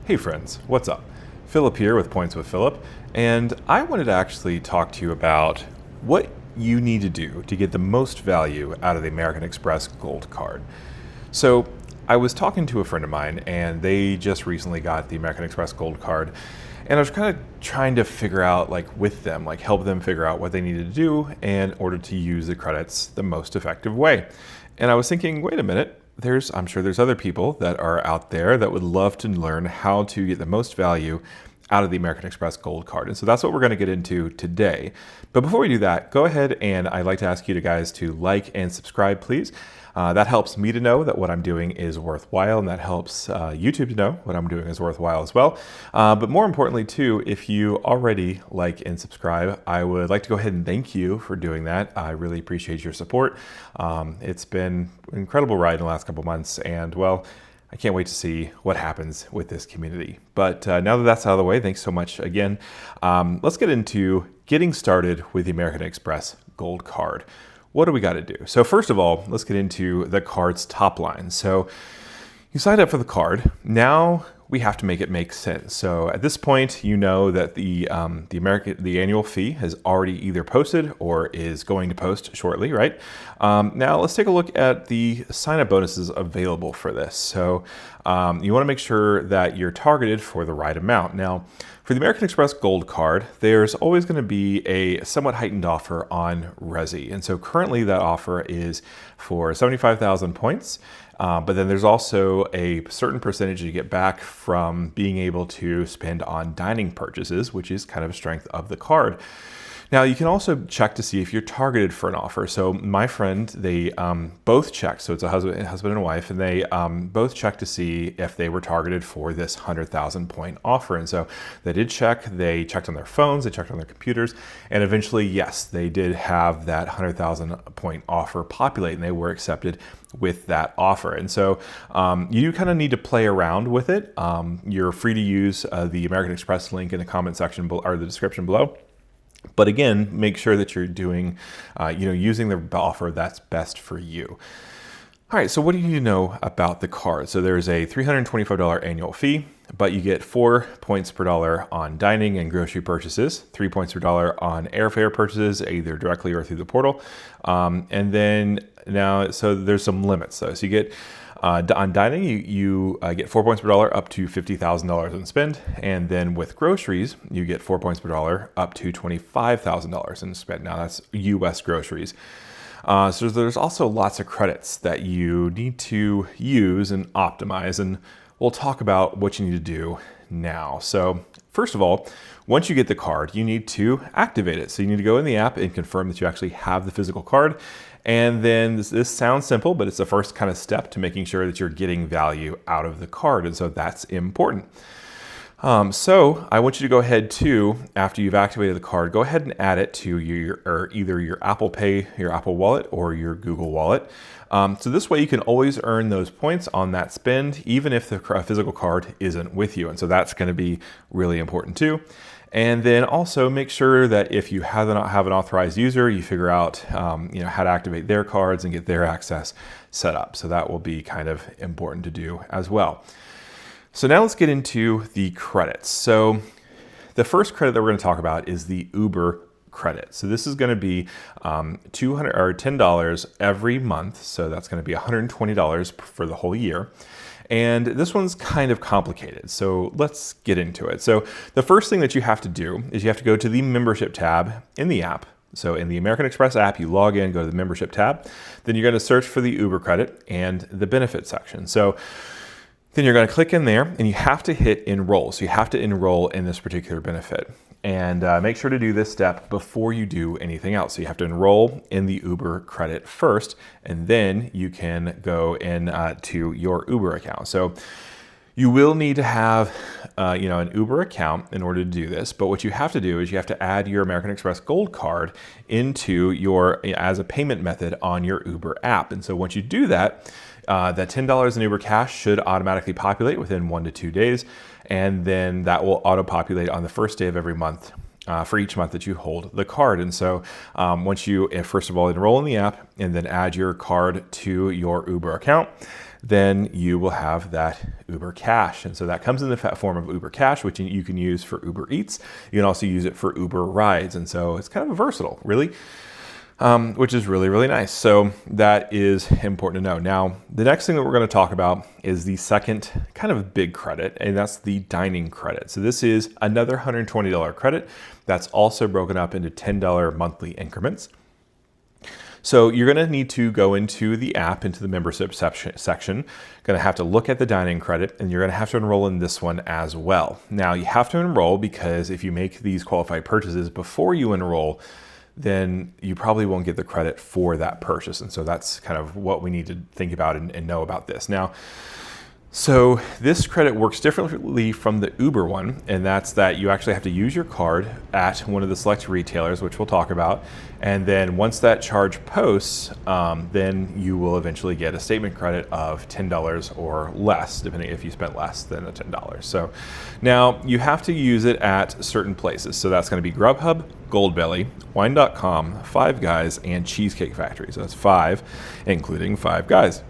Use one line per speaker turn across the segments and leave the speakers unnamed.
Hey friends, what's up? Phillip here with Points with Phillip, and I wanted to actually talk to you about what you need to do to get the most value out of the American Express Gold Card. So I was talking to a friend of mine, and they just recently got the American Express Gold Card, and I was kind of trying to figure out, with them, help them figure out what they needed to do in order to use the credits the most effective way. And I was thinking, wait a minute, I'm sure there's other people that are out there that would love to learn how to get the most value out of the American Express Gold Card. And so that's what we're going to get into today. But before we do that, go ahead and I'd like to ask you guys to like and subscribe, please. That helps me to know that what I'm doing is worthwhile, and that helps YouTube to know what I'm doing is worthwhile as well. But more importantly, too, if you already like and subscribe, I would like to go ahead and thank you for doing that. I really appreciate your support. It's been an incredible ride in the last couple months, and well, I can't wait to see what happens with this community. But now that that's out of the way, thanks so much again. Let's get into getting started with the American Express Gold Card. What do we got to do? So first of all, let's get into the card's top line. So you signed up for the card. Now we have to make it make sense. So at this point, you know that the annual fee has already either posted or is going to post shortly, right? Now let's take a look at the sign-up bonuses available for this. So you want to make sure that you're targeted for the right amount. Now, for the American Express Gold Card, there's always going to be a somewhat heightened offer on Resi. And so currently that offer is for 75,000 points. But then there's also a certain percentage you get back from being able to spend on dining purchases, which is kind of a strength of the card. Now, you can also check to see if you're targeted for an offer. So my friend, they both checked. So it's a husband and wife, and they both checked to see if they were targeted for this 100,000 point offer. And so they did check. They checked on their phones, they checked on their computers, and eventually, yes, they did have that 100,000 point offer populate, and they were accepted with that offer. And so you kind of need to play around with it. You're free to use the American Express link in the comment section or the description below. But again, make sure that you're doing, using the offer that's best for you. All right, so what do you need to know about the card? So there's a $325 annual fee, but you get 4 points per dollar on dining and grocery purchases, 3 points per dollar on airfare purchases, either directly or through the portal. And then now, so there's some limits though. So you get on dining, you get 4 points per dollar up to $50,000 in spend. And then with groceries, you get 4 points per dollar up to $25,000 in spend. Now that's US groceries. So there's also lots of credits that you need to use and optimize. And we'll talk about what you need to do now. So first of all, once you get the card, you need to activate it. So you need to go in the app and confirm that you actually have the physical card. And then this sounds simple, but it's the first kind of step to making sure that you're getting value out of the card. And so that's important. So I want you to go ahead to, after you've activated the card, go ahead and add it to either your Apple Pay, your Apple Wallet, or your Google Wallet. So this way you can always earn those points on that spend, even if the physical card isn't with you. And so that's going to be really important too. And then also make sure that if you have an authorized user, you figure out how to activate their cards and get their access set up. So that will be kind of important to do as well. So now let's get into the credits. So the first credit that we're going to talk about is the Uber credit. So this is going to be $200 or $10 every month. So that's going to be $120 for the whole year. And this one's kind of complicated, so let's get into it. So the first thing that you have to do is you have to go to the membership tab in the app. So in the American Express app, you log in, go to the membership tab. Then you're going to search for the Uber credit and the benefit section. So then you're going to click in there and you have to hit enroll. So you have to enroll in this particular benefit. And make sure to do this step before you do anything else. So you have to enroll in the Uber credit first, and then you can go in to your Uber account. So you will need to have an Uber account in order to do this. But what you have to do is you have to add your American Express Gold Card into as a payment method on your Uber app. And so once you do that, that $10 in Uber Cash should automatically populate within 1 to 2 days. And then that will auto-populate on the first day of every month for each month that you hold the card. And so once you, first of all, enroll in the app and then add your card to your Uber account, then you will have that Uber Cash. And so that comes in the form of Uber Cash, which you can use for Uber Eats. You can also use it for Uber Rides. And so it's kind of versatile, really. Which is really, really nice. So that is important to know. Now, the next thing that we're going to talk about is the second kind of big credit, and that's the dining credit. So this is another $120 credit that's also broken up into $10 monthly increments. So you're going to need to go into the app, into the membership section, going to have to look at the dining credit, and you're going to have to enroll in this one as well. Now, you have to enroll because if you make these qualified purchases before you enroll, then you probably won't get the credit for that purchase. And so that's kind of what we need to think about and know about this. Now, so this credit works differently from the Uber one, and that's that you actually have to use your card at one of the select retailers, which we'll talk about. And then once that charge posts, then you will eventually get a statement credit of $10 or less, depending if you spent less than the $10. So now you have to use it at certain places. So that's going to be Grubhub, Goldbelly, Wine.com, Five Guys, and Cheesecake Factory. So that's 5, including Five Guys.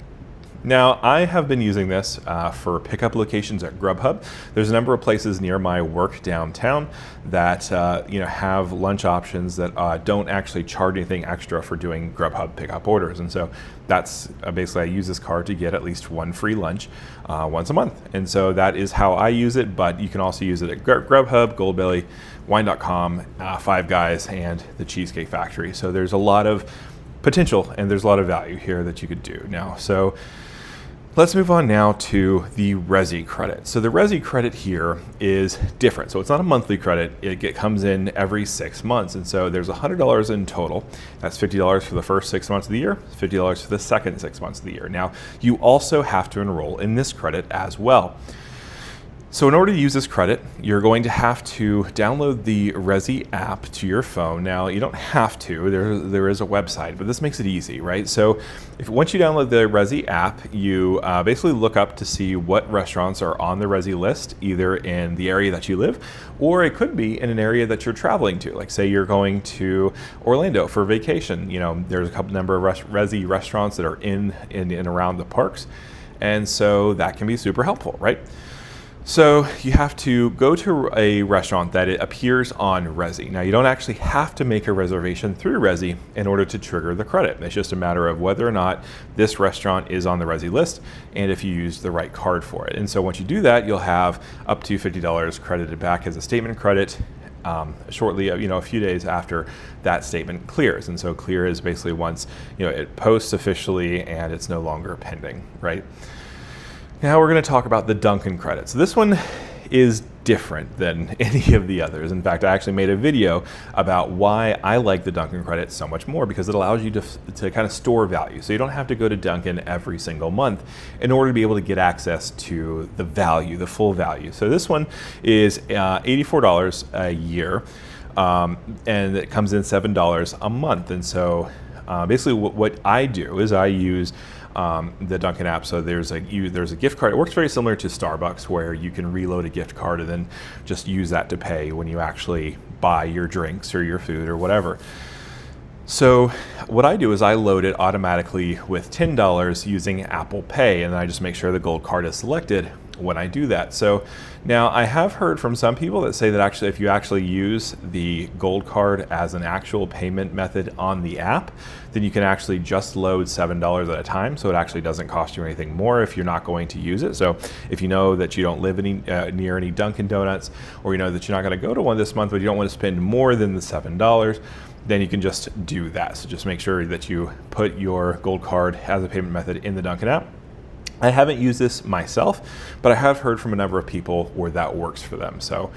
Now, I have been using this for pickup locations at Grubhub. There's a number of places near my work downtown that have lunch options that don't actually charge anything extra for doing Grubhub pickup orders. And so that's basically I use this card to get at least one free lunch once a month. And so that is how I use it, but you can also use it at Grubhub, Goldbelly, Wine.com, Five Guys, and the Cheesecake Factory. So there's a lot of potential and there's a lot of value here that you could do now. So let's move on now to the Resi credit. So the Resi credit here is different. So it's not a monthly credit. It comes in every 6 months. And so there's $100 in total. That's $50 for the first 6 months of the year, $50 for the second 6 months of the year. Now, you also have to enroll in this credit as well. So in order to use this credit, you're going to have to download the Resi app to your phone. Now, you don't have to, there is a website, but this makes it easy, right? So once you download the Resi app, you basically look up to see what restaurants are on the Resi list, either in the area that you live, or it could be in an area that you're traveling to. Like say you're going to Orlando for vacation. There's a number of Resi restaurants that are in and around the parks. And so that can be super helpful, right? So you have to go to a restaurant that it appears on Resi. Now you don't actually have to make a reservation through Resi in order to trigger the credit. It's just a matter of whether or not this restaurant is on the Resi list and if you use the right card for it. And so once you do that, you'll have up to $50 credited back as a statement credit shortly, a few days after that statement clears. And so clear is basically once, it posts officially and it's no longer pending, right? Now we're going to talk about the Dunkin' credit. So this one is different than any of the others. In fact, I actually made a video about why I like the Dunkin' credit so much more, because it allows you to kind of store value. So you don't have to go to Dunkin' every single month in order to be able to get access to the value, the full value. So this one is $84 a year, and it comes in $7 a month. And so basically what I do is I use the Dunkin' app. So there's a gift card. It works very similar to Starbucks, where you can reload a gift card and then just use that to pay when you actually buy your drinks or your food or whatever. So what I do is I load it automatically with $10 using Apple Pay, and then I just make sure the gold card is selected when I do that. So now I have heard from some people that say that actually if you actually use the gold card as an actual payment method on the app, then you can actually just load $7 at a time. So it actually doesn't cost you anything more if you're not going to use it. So if you know that you don't live near any Dunkin' Donuts, or you know that you're not going to go to one this month, but you don't want to spend more than the $7, then you can just do that. So just make sure that you put your gold card as a payment method in the Dunkin' app. I haven't used this myself, but I have heard from a number of people where that works for them. So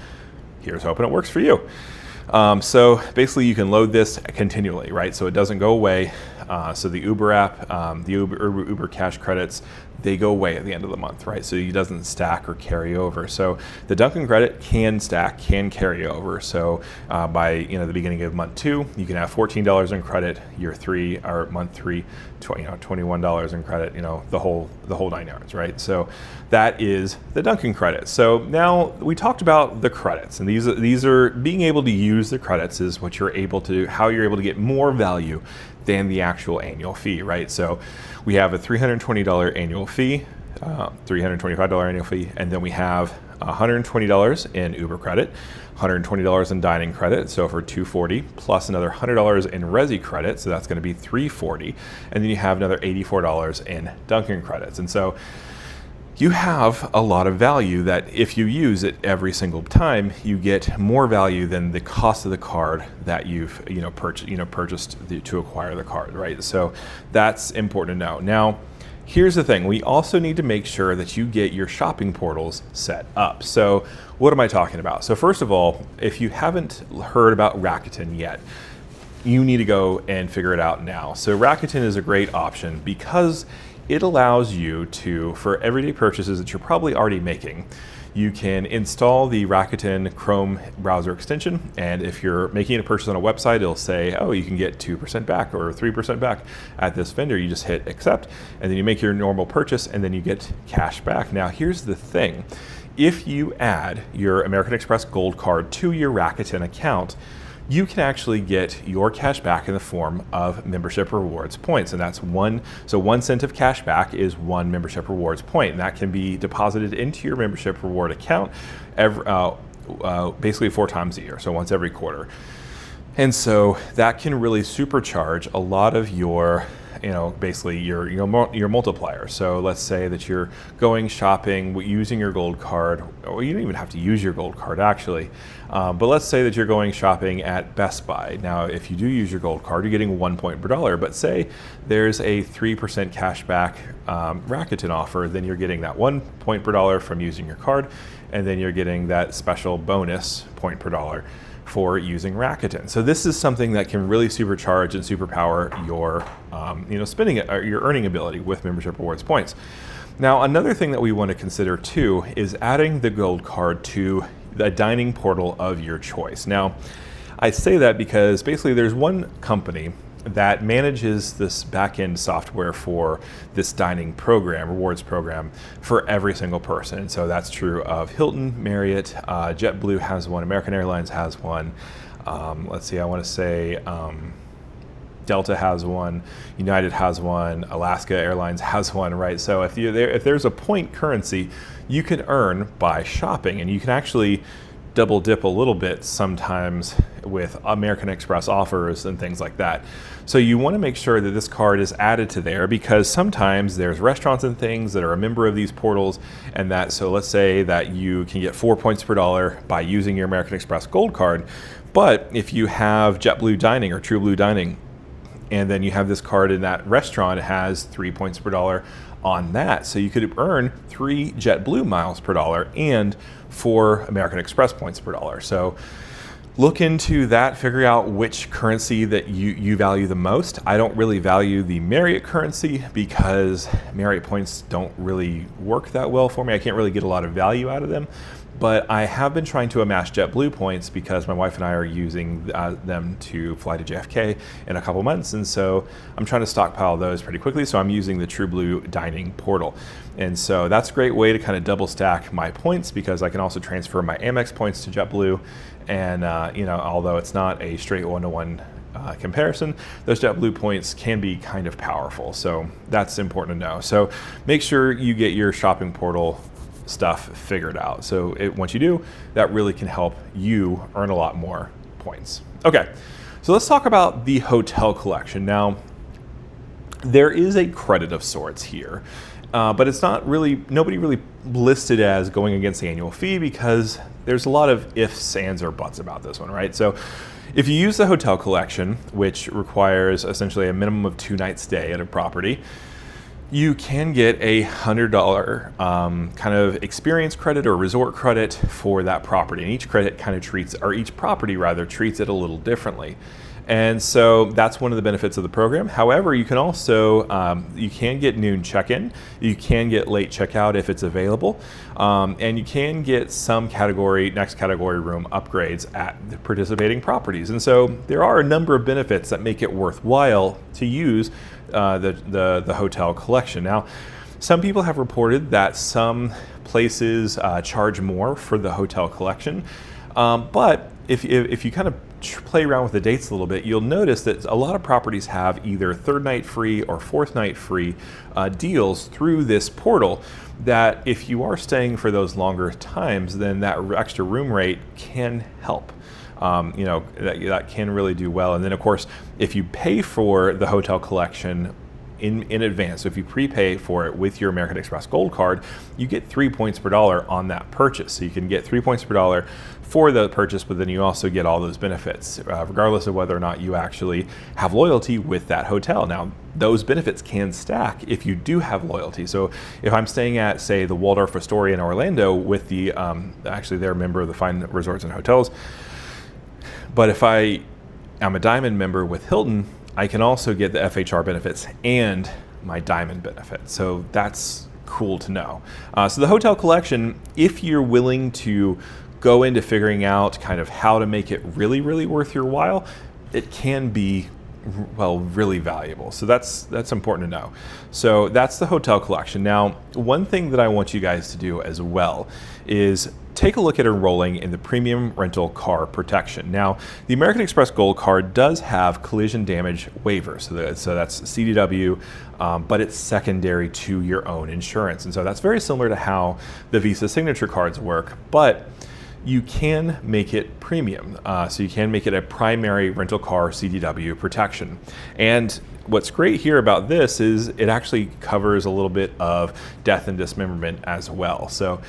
here's hoping it works for you. So basically you can load this continually, right? So it doesn't go away. So the Uber app, the Uber Cash credits, they go away at the end of the month, right? So it doesn't stack or carry over. So the Dunkin' credit can stack, can carry over. So by the beginning of month 2, you can have $14 in credit. Year 3 or month 3, $21 in credit. The whole 9 yards, right? So that is the Dunkin' credit. So now we talked about the credits, and these are being able to use the credits is what you're able to do, how you're able to get more value than the actual annual fee, right? So We have a $320 annual fee, $325 annual fee, and then we have $120 in Uber credit, $120 in dining credit, so for $240, plus another $100 in Resi credit, so that's going to be $340, and then you have another $84 in Dunkin' credits. And so you have a lot of value that if you use it every single time, you get more value than the cost of the card that you've purchased to acquire the card, right? So that's important to know. Now, here's the thing. We also need to make sure that you get your shopping portals set up. So what am I talking about? So first of all, if you haven't heard about Rakuten yet, you need to go and figure it out now. So Rakuten is a great option because it allows you to, for everyday purchases that you're probably already making, you can install the Rakuten Chrome browser extension, and if you're making a purchase on a website, it'll say, oh, you can get 2% back or 3% back at this vendor. You just hit accept, and then you make your normal purchase, and then you get cash back. Now, here's the thing. If you add your American Express Gold Card to your Rakuten account, you can actually get your cash back in the form of membership rewards points. And that's 1 cent of cash back is 1 membership rewards point. And that can be deposited into your membership reward account basically 4 times a year, so once every quarter. And so that can really supercharge a lot of your basically your multiplier. So let's say that you're going shopping using your gold card, or you don't even have to use your gold card actually, but let's say that you're going shopping at Best Buy. Now, if you do use your gold card, you're getting 1 point per dollar, but say there's a 3% cash back Rakuten offer, then you're getting that 1 point per dollar from using your card, and then you're getting that special bonus point per dollar for using Rakuten. So this is something that can really supercharge and superpower your your earning ability with membership rewards points. Now, another thing that we want to consider too is adding the gold card to the dining portal of your choice. Now, I say that because basically there's one company that manages this back-end software for this dining program, rewards program, for every single person. And so that's true of Hilton, Marriott, JetBlue has one, American Airlines has one. Let's see, I want to say Delta has one, United has one, Alaska Airlines has one, right? So if there's a point currency, you can earn by shopping, and you can actually double dip a little bit sometimes with American Express offers and things like that. So you want to make sure that this card is added to there, because sometimes there's restaurants and things that are a member of these portals, and so let's say that you can get 4 points per dollar by using your American Express Gold Card, but if you have JetBlue Dining or TrueBlue Dining, and then you have this card in that restaurant, it has 3 points per dollar on that. So you could earn 3 JetBlue miles per dollar and 4 American Express points per dollar. So look into that, figure out which currency that you value the most. I don't really value the Marriott currency because Marriott points don't really work that well for me. I can't really get a lot of value out of them. But I have been trying to amass JetBlue points because my wife and I are using them to fly to JFK in a couple months. And so I'm trying to stockpile those pretty quickly. So I'm using the TrueBlue Dining portal. And so that's a great way to kind of double stack my points, because I can also transfer my Amex points to JetBlue. And, although it's not a straight one-to-one comparison, those JetBlue points can be kind of powerful. So that's important to know. So make sure you get your shopping portal stuff figured out. So once you do, that really can help you earn a lot more points. Okay, so let's talk about the hotel collection. Now, there is a credit of sorts here, but it's not really, nobody really listed as going against the annual fee, because there's a lot of ifs, ands, or buts about this one, right? So if you use the hotel collection, which requires essentially a minimum of 2 nights stay at a property, you can get a $100 kind of experience credit or resort credit for that property. And each credit kind of each property rather treats it a little differently. And so that's one of the benefits of the program. However, you can also, you can get noon check-in, you can get late checkout if it's available, and you can get some next category room upgrades at the participating properties. And so there are a number of benefits that make it worthwhile to use the hotel collection. Now, some people have reported that some places charge more for the hotel collection. But if you kind of play around with the dates a little bit, you'll notice that a lot of properties have either third night free or fourth night free deals through this portal, that if you are staying for those longer times, then that extra room rate can help. That can really do well. And then of course, if you pay for the hotel collection in advance, so if you prepay for it with your American Express Gold Card, you get 3 points per dollar on that purchase. So you can get 3 points per dollar for the purchase, but then you also get all those benefits, regardless of whether or not you actually have loyalty with that hotel. Now, those benefits can stack if you do have loyalty. So if I'm staying at, say, the Waldorf Astoria in Orlando with the, actually they're a member of the Fine Resorts and Hotels, but if I am a Diamond member with Hilton, I can also get the FHR benefits and my Diamond benefit. So that's cool to know. So the hotel collection, if you're willing to go into figuring out kind of how to make it really, really worth your while, it can be, well, really valuable. So that's important to know. So that's the hotel collection. Now, one thing that I want you guys to do as well is take a look at enrolling in the premium rental car protection. Now, the American Express Gold Card does have collision damage waiver. So that's CDW, but it's secondary to your own insurance. And so that's very similar to how the Visa signature cards work, but you can make it premium. So you can make it a primary rental car CDW protection. And what's great here about this is it actually covers a little bit of death and dismemberment as well. So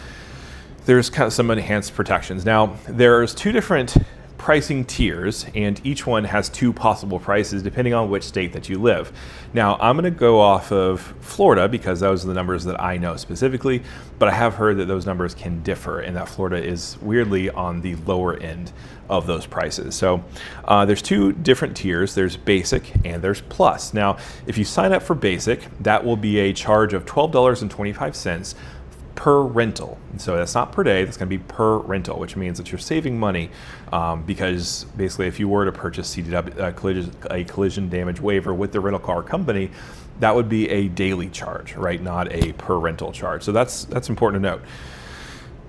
there's kind of some enhanced protections. Now, there's two different pricing tiers, and each one has two possible prices depending on which state that you live. Now, I'm going to go off of Florida because those are the numbers that I know specifically, but I have heard that those numbers can differ and that Florida is weirdly on the lower end of those prices. So there's two different tiers. There's basic and there's plus. Now, if you sign up for basic, that will be a charge of $12.25 per rental. So that's not per day, that's going to be per rental, which means that you're saving money because basically if you were to purchase CDW, a collision damage waiver with the rental car company, that would be a daily charge, right? Not a per rental charge. So that's important to note.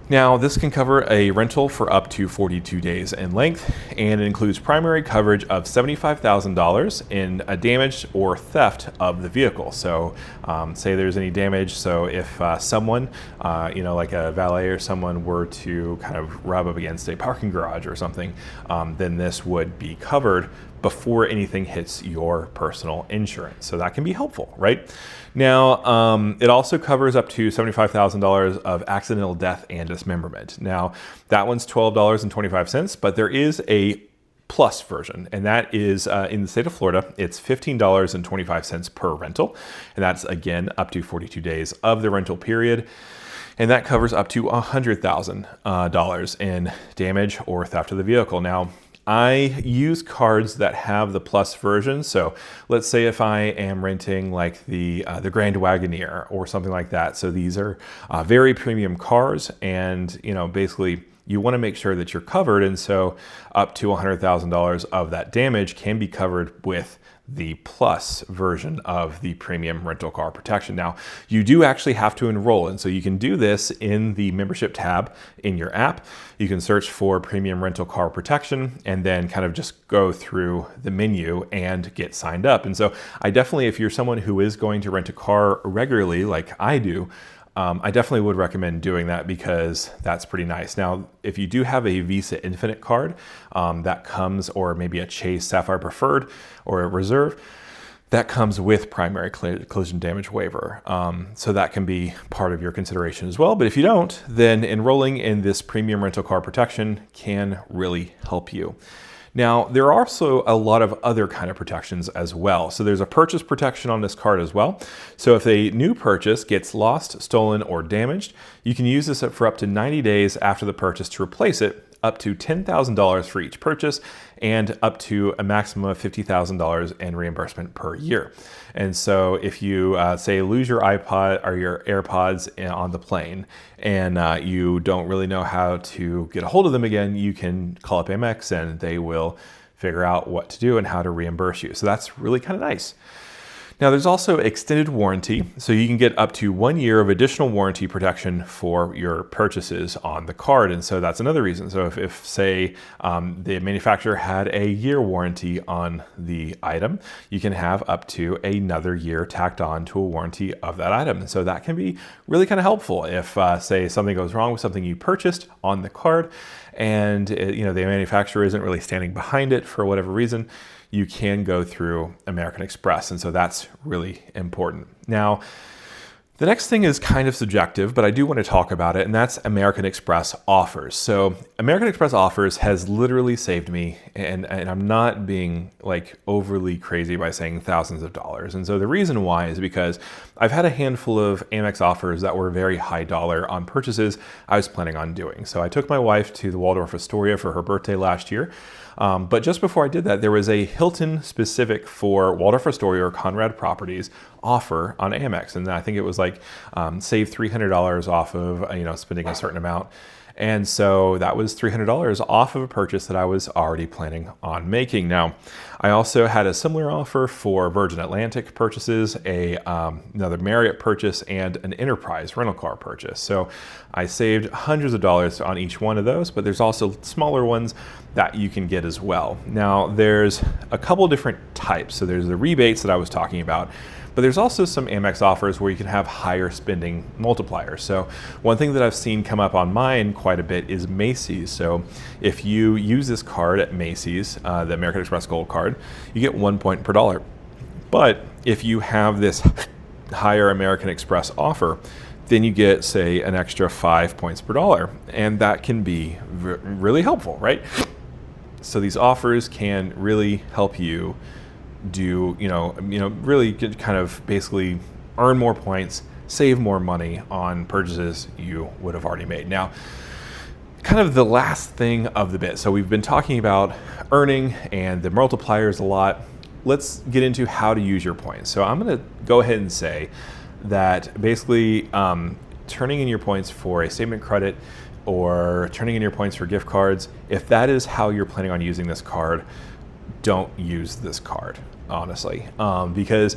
Now, this can cover a rental for up to 42 days in length, and it includes primary coverage of $75,000 in a damage or theft of the vehicle. So say there's any damage, so if someone, like a valet or someone were to kind of rub up against a parking garage or something, then this would be covered before anything hits your personal insurance. So that can be helpful, right? Now, it also covers up to $75,000 of accidental death and dismemberment. Now, that one's $12.25, but there is a plus version, and that is in the state of Florida, it's $15.25 per rental. And that's, again, up to 42 days of the rental period. And that covers up to $100,000 in damage or theft of the vehicle. Now, I use cards that have the plus version. So let's say if I am renting like the Grand Wagoneer or something like that. So these are very premium cars, and basically you want to make sure that you're covered. And so up to $100,000 of that damage can be covered with the plus version of the premium rental car protection. Now, you do actually have to enroll, and so you can do this in the membership tab in your app. You can search for premium rental car protection and then kind of just go through the menu and get signed up. And so I definitely, if you're someone who is going to rent a car regularly like I do, I definitely would recommend doing that because that's pretty nice. Now, if you do have a Visa Infinite card that comes, or maybe a Chase Sapphire Preferred or a Reserve, that comes with primary collision damage waiver. So that can be part of your consideration as well. But if you don't, then enrolling in this premium rental car protection can really help you. Now, there are also a lot of other kind of protections as well. So there's a purchase protection on this card as well. So if a new purchase gets lost, stolen, or damaged, you can use this for up to 90 days after the purchase to replace it, up to $10,000 for each purchase, and up to a maximum of $50,000 in reimbursement per year. And so if you say lose your iPod or your AirPods on the plane and you don't really know how to get a hold of them again, you can call up Amex and they will figure out what to do and how to reimburse you. So that's really kind of nice. Now there's also extended warranty, so you can get up to 1 year of additional warranty protection for your purchases on the card, and so that's another reason. So if say the manufacturer had a year warranty on the item, you can have up to another year tacked on to a warranty of that item. And so that can be really kind of helpful if say something goes wrong with something you purchased on the card and the manufacturer isn't really standing behind it for whatever reason. You can go through American Express. And so that's really important. Now, the next thing is kind of subjective, but I do want to talk about it, and that's American Express offers. So American Express offers has literally saved me, and I'm not being like overly crazy by saying thousands of dollars. And so the reason why is because I've had a handful of Amex offers that were very high dollar on purchases I was planning on doing. So I took my wife to the Waldorf Astoria for her birthday last year. But just before I did that, there was a Hilton specific for Waldorf Astoria or Conrad Properties offer on Amex. And I think it was like save $300 off of spending a certain amount. And so that was $300 off of a purchase that I was already planning on making. Now, I also had a similar offer for Virgin Atlantic purchases, another Marriott purchase, and an Enterprise rental car purchase. So I saved hundreds of dollars on each one of those, but there's also smaller ones that you can get as well. Now, there's a couple different types. So there's the rebates that I was talking about, but there's also some Amex offers where you can have higher spending multipliers. So one thing that I've seen come up on mine quite a bit is Macy's. So if you use this card at Macy's, the American Express Gold card, you get 1 point per dollar. But if you have this higher American Express offer, then you get, say, an extra 5 points per dollar. And that can be really helpful, right? So these offers can really help you do, really kind of basically earn more points, save more money on purchases you would have already made. Now, kind of the last thing of the bit. So we've been talking about earning and the multipliers a lot. Let's get into how to use your points. So I'm going to go ahead and say that basically turning in your points for a statement credit or turning in your points for gift cards, if that is how you're planning on using this card, don't use this card, honestly, because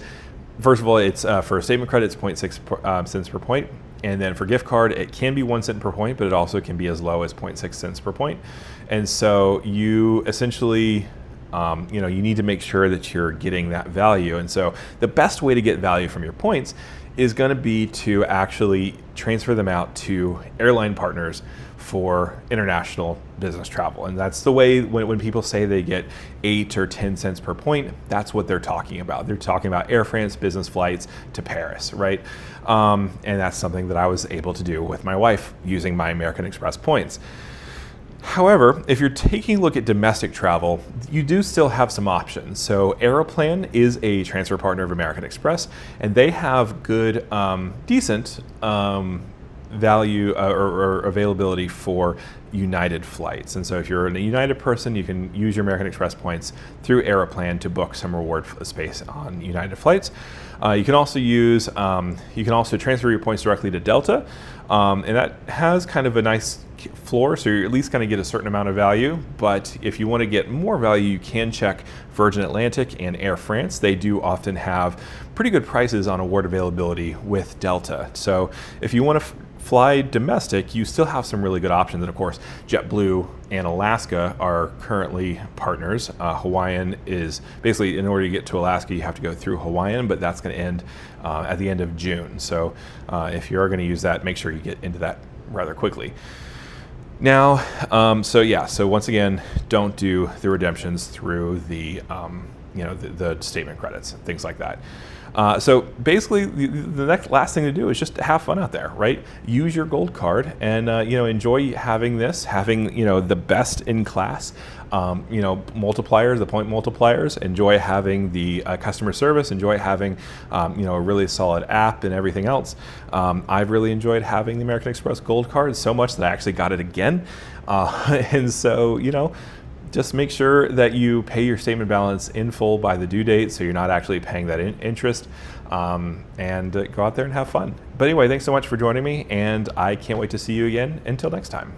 first of all, it's for a statement credit, it's 0.6 cents per point. And then for gift card, it can be 1 cent per point, but it also can be as low as 0.6 cents per point. And so you essentially, you need to make sure that you're getting that value. And so the best way to get value from your points is going to be to actually transfer them out to airline partners for international business travel. And that's the way when people say they get 8 or 10 cents per point, that's what they're talking about. They're talking about Air France business flights to Paris, right? And that's something that I was able to do with my wife using my American Express points. However, if you're taking a look at domestic travel, you do still have some options. So Aeroplan is a transfer partner of American Express, and they have good, decent value or availability for United flights. And so if you're a United person, you can use your American Express points through Aeroplan to book some reward space on United flights. You can also transfer your points directly to Delta, and that has kind of a nice floor, so you're at least going to get a certain amount of value. But if you want to get more value, you can check Virgin Atlantic and Air France. They do often have pretty good prices on award availability with Delta. So if you want to fly domestic, you still have some really good options. And of course, JetBlue and Alaska are currently partners. Hawaiian is basically, in order to get to Alaska, you have to go through Hawaiian, but that's going to end at the end of June. So if you're going to use that, make sure you get into that rather quickly. Now, so once again, don't do the redemptions through the statement credits, things like that. So basically, the last thing to do is just have fun out there, right? Use your gold card and enjoy having the best in class, multipliers, the point multipliers. Enjoy having the customer service. Enjoy having a really solid app and everything else. I've really enjoyed having the American Express Gold card so much that I actually got it again, and so just make sure that you pay your statement balance in full by the due date, so you're not actually paying that interest, and go out there and have fun. But anyway, thanks so much for joining me, and I can't wait to see you again. Until next time.